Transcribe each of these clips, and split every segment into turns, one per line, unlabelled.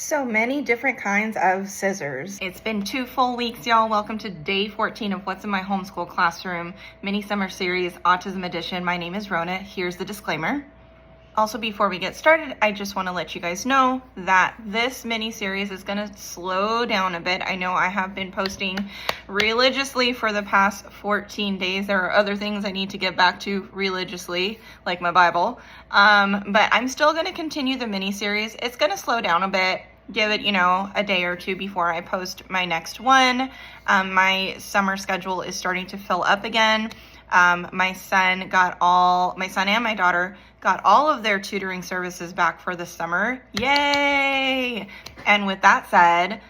So many different kinds of scissors. It's been 2 full weeks, y'all. Welcome to day 14 of What's in My Homeschool Classroom mini summer series, Autism Edition. My name is Rona. Here's the disclaimer. Also, before we get started, I just want to let you guys know that this mini series is going to slow down a bit. I know I have been posting religiously for the past 14 days. There are other things I need to get back to religiously, like my Bible. But I'm still going to continue the mini series. It's going to slow down a bit. Give it, a day or two before I post my next one. My summer schedule is starting to fill up again. My son and my daughter got all of their tutoring services back for the summer. Yay! And with that said,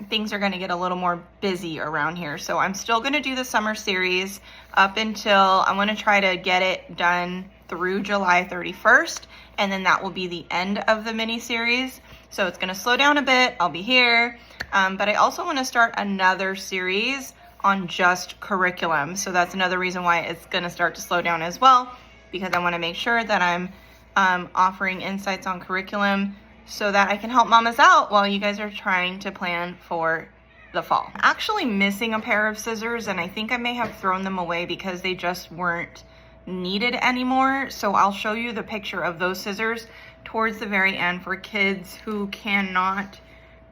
things are going to get a little more busy around here. So I'm still going to do the summer series up until I'm going to try to get it done through July 31st. And then that will be the end of the mini series. So it's going to slow down a bit. I'll be here. But I also want to start another series on just curriculum. So that's another reason why it's going to start to slow down as well, because I want to make sure that I'm offering insights on curriculum so that I can help mamas out while you guys are trying to plan for the fall. I'm actually missing a pair of scissors, and I think I may have thrown them away because they just weren't needed anymore. So I'll show you the picture of those scissors towards the very end for kids who cannot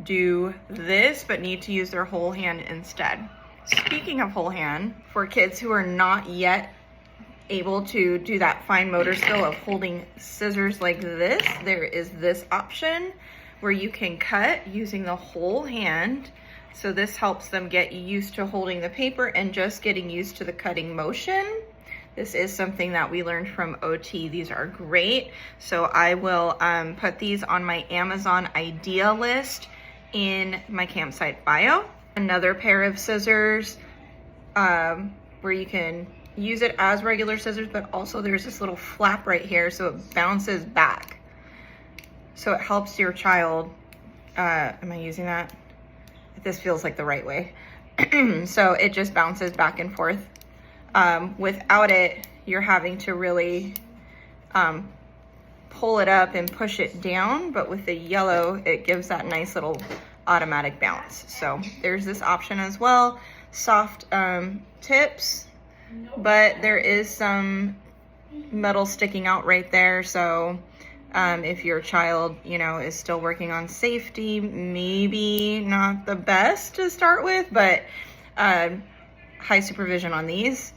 do this but need to use their whole hand instead. Speaking of whole hand, for kids who are not yet able to do that fine motor skill of holding scissors like this, there is this option where you can cut using the whole hand. So this helps them get used to holding the paper and just getting used to the cutting motion. This is something that we learned from OT. These are great. So I will put these on my Amazon idea list in my campsite bio. Another pair of scissors where you can use it as regular scissors, but also there's this little flap right here so it bounces back. So it helps your child, am I using that? This feels like the right way. So it just bounces back and forth. Without it, you're having to really pull it up and push it down, but with the yellow, it gives that nice little automatic bounce. So there's this option as well. Soft tips, but there is some metal sticking out right there. So if your child, is still working on safety, maybe not the best to start with, but high supervision on these.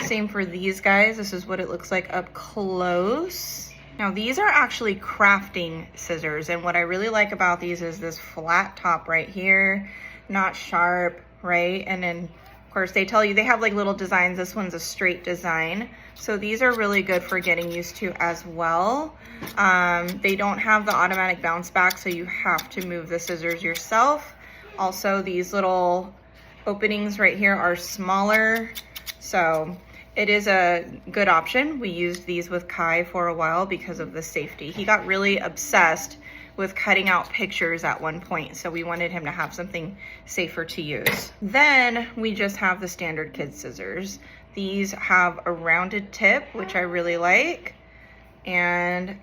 Same for these guys. This is what it looks like up close. Now these are actually crafting scissors, and what I really like about these is this flat top right here, not sharp, right? And then of course they tell you they have like little designs. This one's a straight design. So these are really good for getting used to as well. They don't have the automatic bounce back, so you have to move the scissors yourself. Also, these little openings right here are smaller, so it is a good option. We used these with Kai for a while because of the safety. He got really obsessed with cutting out pictures at one point, so we wanted him to have something safer to use. Then we just have the standard kid scissors. These have a rounded tip, which I really like, and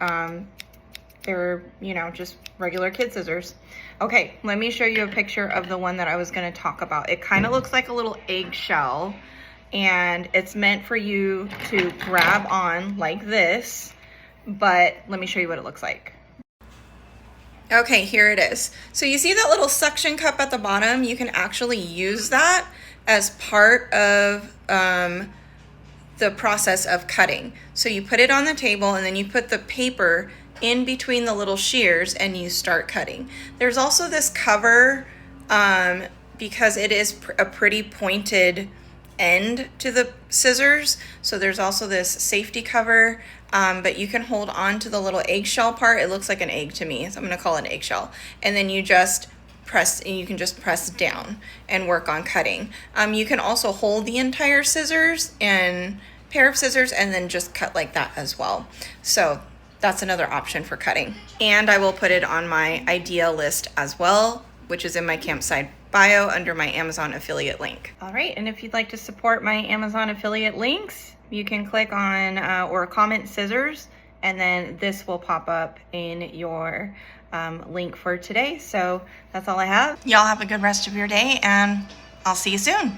they're, just regular kid scissors. Okay, let me show you a picture of the one that I was gonna talk about. It kind of looks like a little eggshell, and it's meant for you to grab on like this, but let me show you what it looks like. Okay, here it is. So you see that little suction cup at the bottom? You can actually use that as part of the process of cutting. So you put it on the table and then you put the paper in between the little shears and you start cutting. There's also this cover because it is a pretty pointed end to the scissors. So there's also this safety cover, but you can hold on to the little eggshell part. It looks like an egg to me, so I'm gonna call it an eggshell. And then you just press, and you can just press down and work on cutting. You can also hold the entire scissors and pair of scissors and then just cut like that as well. So that's another option for cutting. And I will put it on my idea list as well, which is in my campsite bio under my Amazon affiliate link. All right, and if you'd like to support my Amazon affiliate links, you can click on or comment scissors, and then this will pop up in your link for today. So that's all I have. Y'all have a good rest of your day, and I'll see you soon.